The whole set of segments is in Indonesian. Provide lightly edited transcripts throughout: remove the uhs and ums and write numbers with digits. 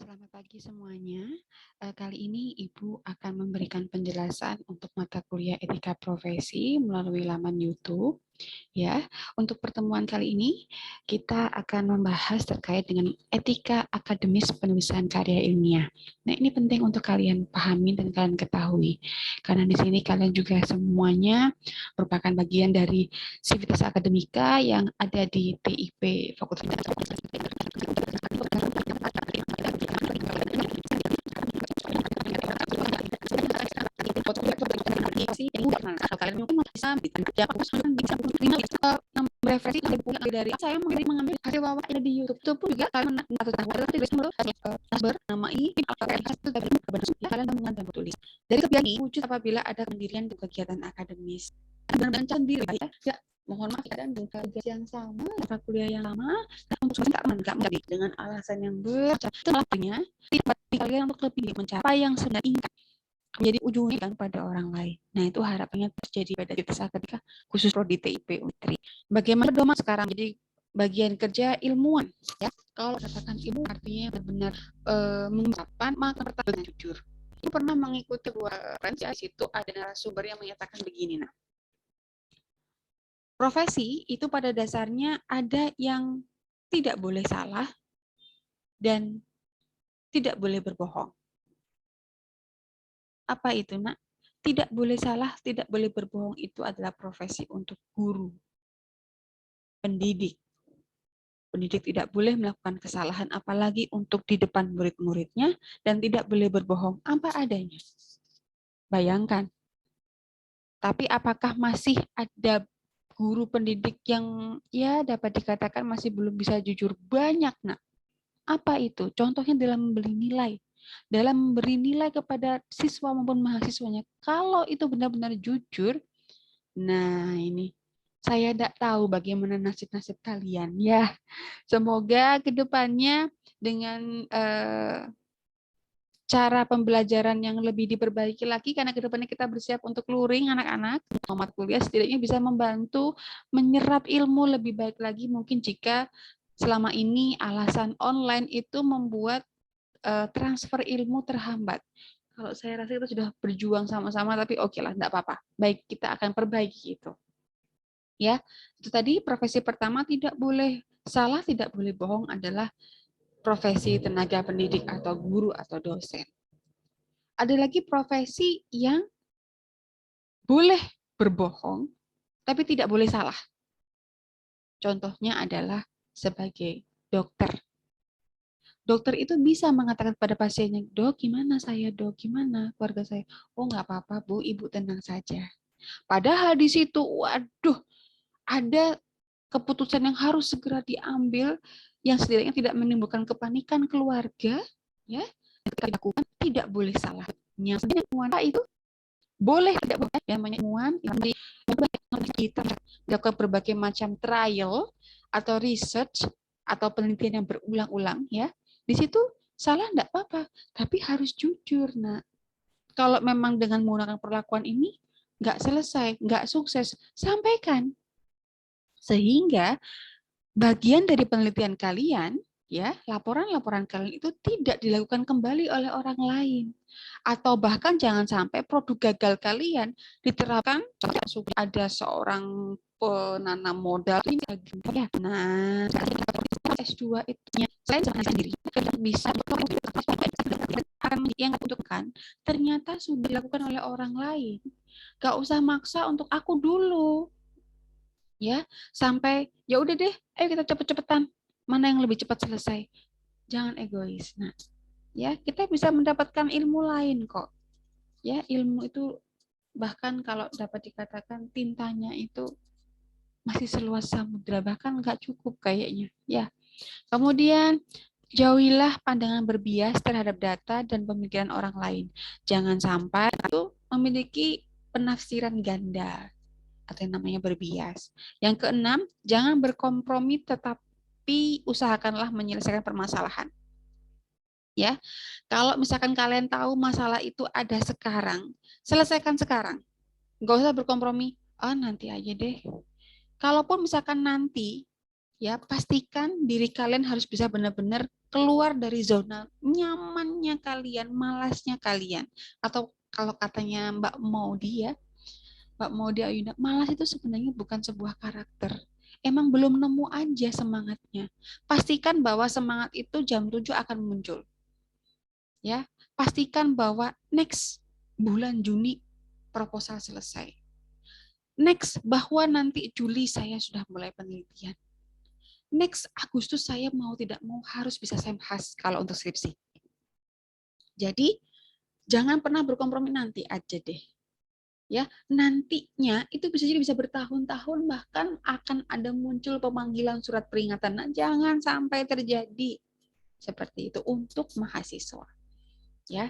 Selamat pagi semuanya. Kali ini Ibu akan memberikan penjelasan untuk mata kuliah etika profesi melalui laman YouTube. Ya, untuk pertemuan kali ini kita akan membahas terkait dengan etika akademis penulisan karya ilmiah. Nah, ini penting untuk kalian pahami dan kalian ketahui, karena di sini kalian juga semuanya merupakan bagian dari Civitas Akademika yang ada di TIP Fakultas kalian mungkin bisa referensi dari saya mengambil hasil wawancara di YouTube itu pun juga kalian atau tahu bernama ini kalian mengambil tulis dari kebiasaan wujud apabila ada pendirian di kegiatan akademis dan sendiri ya mohon maaf dan dengan yang sama mata kuliah yang lama untuk nggak menjadi dengan alasan yang bercapnya tidak kalian untuk lebih mencapai yang sebenarnya menjadi ujungnya kan pada orang lain. Nah, itu harapannya terjadi pada kita ketika khusus prodi TIP Unitri. Bagaimana pedoman sekarang jadi bagian kerja ilmuwan ya. Kalau katakan ilmu artinya benar-benar mengungkapkan maka pertama jujur. Ini pernah mengikuti sebuah referensi di situ ada narasumber yang menyatakan begini nah. Profesi itu pada dasarnya ada yang tidak boleh salah dan tidak boleh berbohong. Apa itu, Nak? Tidak boleh salah, tidak boleh berbohong itu adalah profesi untuk guru, pendidik. Pendidik tidak boleh melakukan kesalahan, apalagi untuk di depan murid-muridnya, dan tidak boleh berbohong apa adanya. Bayangkan. Tapi apakah masih ada guru pendidik yang ya dapat dikatakan masih belum bisa jujur? Banyak, Nak. Apa itu? Contohnya dalam memberi nilai. Dalam memberi nilai kepada siswa maupun mahasiswanya. Kalau itu benar-benar jujur, nah ini saya tidak tahu bagaimana nasib-nasib kalian. Ya, semoga kedepannya dengan cara pembelajaran yang lebih diperbaiki lagi, karena kedepannya kita bersiap untuk luring anak-anak, tamat kuliah setidaknya bisa membantu menyerap ilmu lebih baik lagi. Mungkin jika selama ini alasan online itu membuat transfer ilmu terhambat. Kalau saya rasa kita sudah berjuang sama-sama, tapi oke lah, enggak apa-apa. Baik, kita akan perbaiki itu. Ya, itu tadi profesi pertama tidak boleh salah, tidak boleh bohong adalah profesi tenaga pendidik atau guru atau dosen. Ada lagi profesi yang boleh berbohong, tapi tidak boleh salah. Contohnya adalah sebagai dokter. Dokter itu bisa mengatakan pada pasiennya, dok gimana saya, dok gimana keluarga saya. Oh nggak apa-apa bu, ibu tenang saja. Padahal di situ, waduh, ada keputusan yang harus segera diambil yang setidaknya tidak menimbulkan kepanikan keluarga, ya. Dilakukan tidak boleh salah. Yang itu boleh tidak boleh yang menyemuan kita melakukan berbagai macam trial atau research atau penelitian yang berulang-ulang ya. Di situ salah enggak apa-apa, tapi harus jujur. Nah, kalau memang dengan menggunakan perlakuan ini enggak selesai, enggak sukses, sampaikan. Sehingga bagian dari penelitian kalian ya, laporan-laporan kalian itu tidak dilakukan kembali oleh orang lain. Atau bahkan jangan sampai produk gagal kalian diterapkan ada seorang penanam modal ya. Nah, S2 itu saya sendiri bisa yang tentukan ternyata sudah dilakukan oleh orang lain. Gak usah maksa untuk aku dulu. Ya, sampai ya udah deh, ayo kita cepet-cepetan. Mana yang lebih cepat selesai? Jangan egois. Nah, ya kita bisa mendapatkan ilmu lain kok. Ya, ilmu itu bahkan kalau dapat dikatakan tintanya itu masih seluas samudra, bahkan nggak cukup kayaknya. Ya, kemudian jauhilah pandangan berbias terhadap data dan pemikiran orang lain. Jangan sampai itu memiliki penafsiran ganda atau yang namanya berbias. Yang keenam, jangan berkompromi tetapi usahakanlah menyelesaikan permasalahan. Ya, kalau misalkan kalian tahu masalah itu ada sekarang, selesaikan sekarang. Nggak usah berkompromi. Oh, nanti aja deh. Kalaupun misalkan nanti Ya, pastikan diri kalian harus bisa benar-benar keluar dari zona nyamannya kalian, malasnya kalian. Atau kalau katanya Mbak Maudi Ayunda, malas itu sebenarnya bukan sebuah karakter. Emang belum nemu aja semangatnya. Pastikan bahwa semangat itu jam 7 akan muncul. Ya, pastikan bahwa next bulan Juni proposal selesai. Next bahwa nanti Juli saya sudah mulai penelitian. Next Agustus saya mau tidak mau harus bisa semhas kalau untuk skripsi. Jadi jangan pernah berkompromi nanti aja deh. Ya, nantinya itu bisa jadi bisa bertahun-tahun, bahkan akan ada muncul pemanggilan surat peringatan. Nah, jangan sampai terjadi seperti itu untuk mahasiswa. Ya,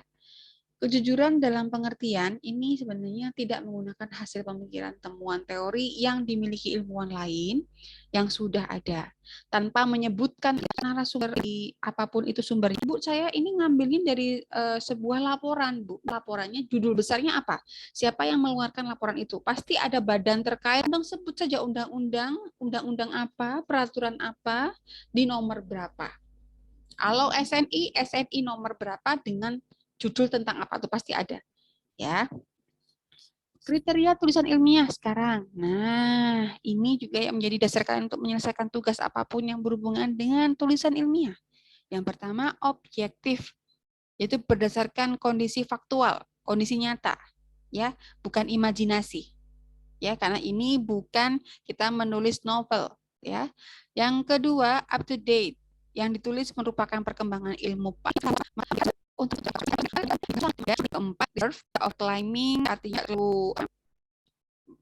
kejujuran dalam pengertian ini sebenarnya tidak menggunakan hasil pemikiran temuan teori yang dimiliki ilmuwan lain yang sudah ada, tanpa menyebutkan narasumber di apapun itu sumbernya. Bu, saya ini ngambilin dari sebuah laporan, Bu. Laporannya judul besarnya apa? Siapa yang mengeluarkan laporan itu? Pasti ada badan terkait, dong sebut saja undang-undang, undang-undang apa, peraturan apa, di nomor berapa. Kalau SNI nomor berapa dengan judul tentang apa itu pasti ada, ya. Kriteria tulisan ilmiah sekarang. Nah, ini juga yang menjadi dasar kalian untuk menyelesaikan tugas apapun yang berhubungan dengan tulisan ilmiah. Yang pertama, objektif, yaitu berdasarkan kondisi faktual, kondisi nyata, ya, bukan imajinasi. Ya, karena ini bukan kita menulis novel, ya. Yang kedua, up to date. Yang ditulis merupakan perkembangan ilmu untuk keempat, of climbing, artinya terlalu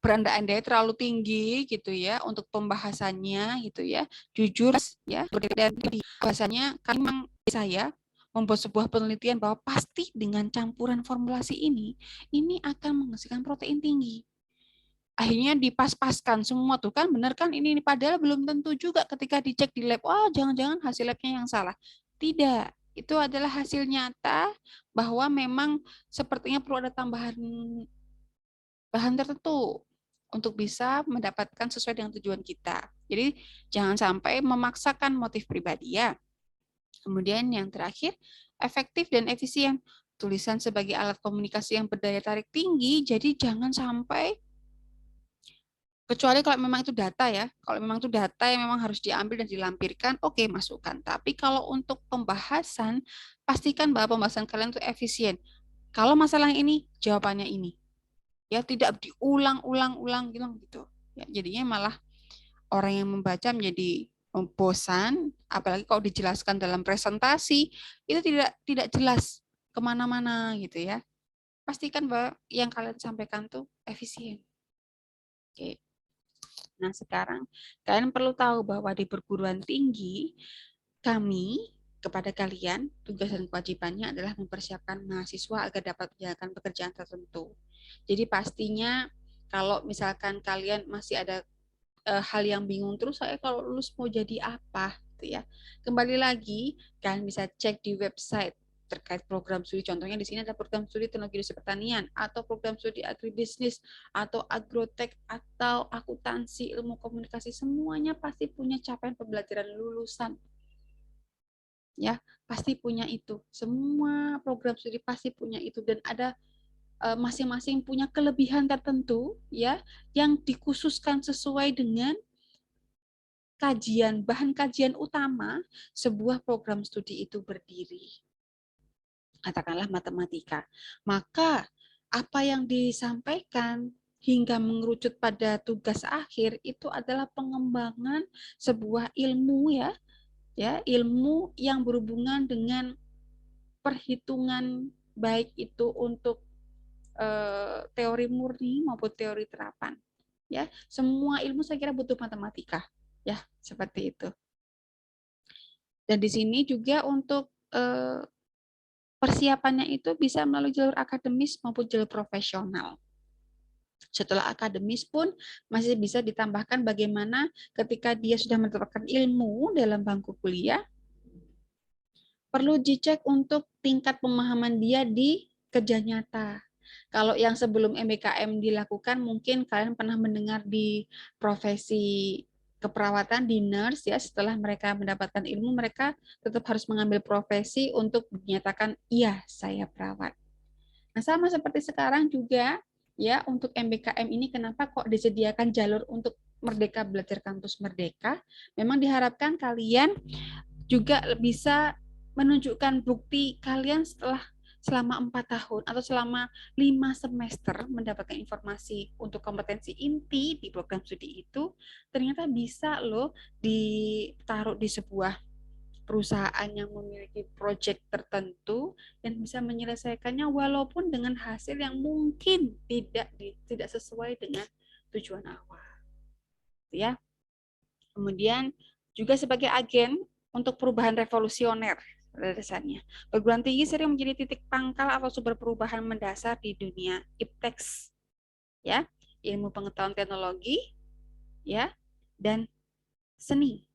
berandai-andai terlalu tinggi gitu ya untuk pembahasannya gitu ya, jujur ya, dan bahasanya memang saya membuat sebuah penelitian bahwa pasti dengan campuran formulasi ini akan menghasilkan protein tinggi. Akhirnya dipas-paskan semua tuh kan, benar kan ini padahal belum tentu juga ketika dicek di lab, wah jangan-jangan hasil labnya yang salah. Tidak, itu adalah hasil nyata bahwa memang sepertinya perlu ada tambahan bahan tertentu untuk bisa mendapatkan sesuai dengan tujuan kita. Jadi jangan sampai memaksakan motif pribadi ya. Kemudian yang terakhir, efektif dan efisien. Tulisan sebagai alat komunikasi yang berdaya tarik tinggi, jadi jangan sampai, kecuali kalau memang itu data ya, kalau memang itu data yang memang harus diambil dan dilampirkan, oke, masukkan. Tapi kalau untuk pembahasan, pastikan bahwa pembahasan kalian itu efisien. Kalau masalah ini, jawabannya ini. Ya, tidak diulang-ulang-ulang gitu. Ya, jadinya malah orang yang membaca menjadi bosan, apalagi kalau dijelaskan dalam presentasi, itu tidak jelas kemana-mana gitu ya. Pastikan bahwa yang kalian sampaikan tuh efisien. Oke. Nah, sekarang kalian perlu tahu bahwa di perguruan tinggi, kami kepada kalian, tugas dan kewajibannya adalah mempersiapkan mahasiswa agar dapat menjalankan pekerjaan tertentu. Jadi pastinya kalau misalkan kalian masih ada hal yang bingung terus, saya kalau lulus mau jadi apa gitu ya. Kembali lagi, kalian bisa cek di website terkait program studi. Contohnya di sini ada program studi teknologi industri pertanian, atau program studi agribisnis, atau agrotek, atau akuntansi, ilmu komunikasi, semuanya pasti punya capaian pembelajaran lulusan. Ya, pasti punya itu. Semua program studi pasti punya itu, dan ada masing-masing punya kelebihan tertentu ya yang dikhususkan sesuai dengan bahan kajian utama sebuah program studi itu berdiri. Katakanlah matematika. Maka apa yang disampaikan hingga mengerucut pada tugas akhir itu adalah pengembangan sebuah ilmu ilmu yang berhubungan dengan perhitungan, baik itu untuk teori murni maupun teori terapan. Ya, semua ilmu saya kira butuh matematika. Ya, seperti itu. Dan di sini juga untuk persiapannya itu bisa melalui jalur akademis maupun jalur profesional. Setelah akademis pun masih bisa ditambahkan bagaimana ketika dia sudah mendapatkan ilmu dalam bangku kuliah, perlu dicek untuk tingkat pemahaman dia di kerja nyata. Kalau yang sebelum MBKM dilakukan, mungkin kalian pernah mendengar di profesi keperawatan di nurse ya, setelah mereka mendapatkan ilmu mereka tetap harus mengambil profesi untuk dinyatakan iya saya perawat. Nah, sama seperti sekarang juga ya untuk MBKM ini kenapa kok disediakan jalur untuk Merdeka Belajar Kampus Merdeka? Memang diharapkan kalian juga bisa menunjukkan bukti kalian setelah selama 4 tahun atau selama 5 semester mendapatkan informasi untuk kompetensi inti di program studi itu ternyata bisa loh ditaruh di sebuah perusahaan yang memiliki proyek tertentu dan bisa menyelesaikannya walaupun dengan hasil yang mungkin tidak sesuai dengan tujuan awal ya. Kemudian juga sebagai agen untuk perubahan revolusioner pada dasarnya. Perguruan tinggi sering menjadi titik pangkal atau sumber perubahan mendasar di dunia ipteks, ya, ilmu pengetahuan teknologi, ya, dan seni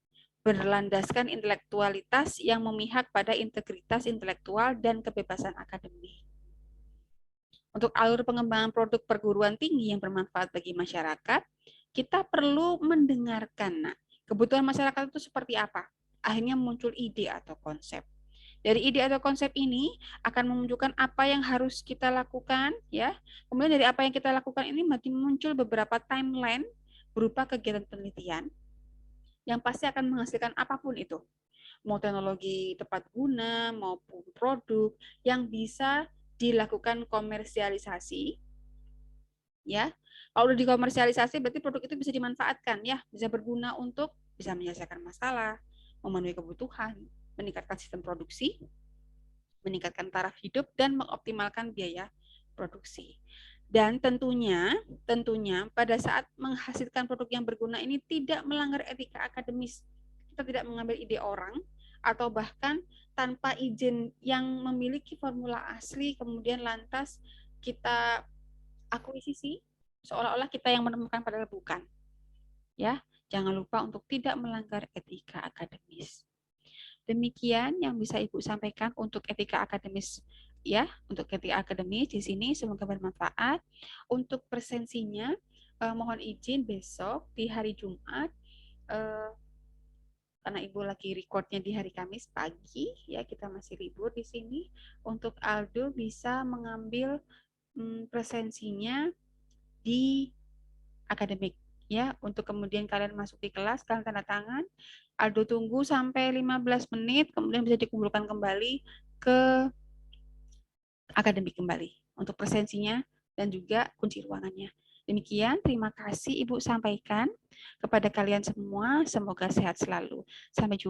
berlandaskan intelektualitas yang memihak pada integritas intelektual dan kebebasan akademik. Untuk alur pengembangan produk perguruan tinggi yang bermanfaat bagi masyarakat, kita perlu mendengarkan. Nah, kebutuhan masyarakat itu seperti apa? Akhirnya muncul ide atau konsep. Dari ide atau konsep ini akan menunjukkan apa yang harus kita lakukan, ya. Kemudian dari apa yang kita lakukan ini muncul beberapa timeline berupa kegiatan penelitian yang pasti akan menghasilkan apapun itu. Mau teknologi tepat guna maupun produk yang bisa dilakukan komersialisasi, ya. Kalau udah dikomersialisasi berarti produk itu bisa dimanfaatkan, ya, bisa berguna untuk bisa menyelesaikan masalah, memenuhi kebutuhan, meningkatkan sistem produksi, meningkatkan taraf hidup dan mengoptimalkan biaya produksi. Dan tentunya pada saat menghasilkan produk yang berguna ini tidak melanggar etika akademis. Kita tidak mengambil ide orang atau bahkan tanpa izin yang memiliki formula asli kemudian lantas kita akuisisi seolah-olah kita yang menemukan padahal bukan. Ya, jangan lupa untuk tidak melanggar etika akademis. Demikian yang bisa Ibu sampaikan untuk etika akademis ya, untuk etika akademis di sini semoga bermanfaat. Untuk presensinya mohon izin besok di hari Jumat karena Ibu lagi recordnya di hari Kamis pagi ya, kita masih libur di sini. Untuk Aldo bisa mengambil presensinya di akademik ya, untuk kemudian kalian masuk di kelas, kalian tanda tangan, Aldo tunggu sampai 15 menit, kemudian bisa dikumpulkan kembali ke akademik kembali untuk presensinya dan juga kunci ruangannya. Demikian, terima kasih Ibu sampaikan kepada kalian semua, semoga sehat selalu. Sampai jumpa.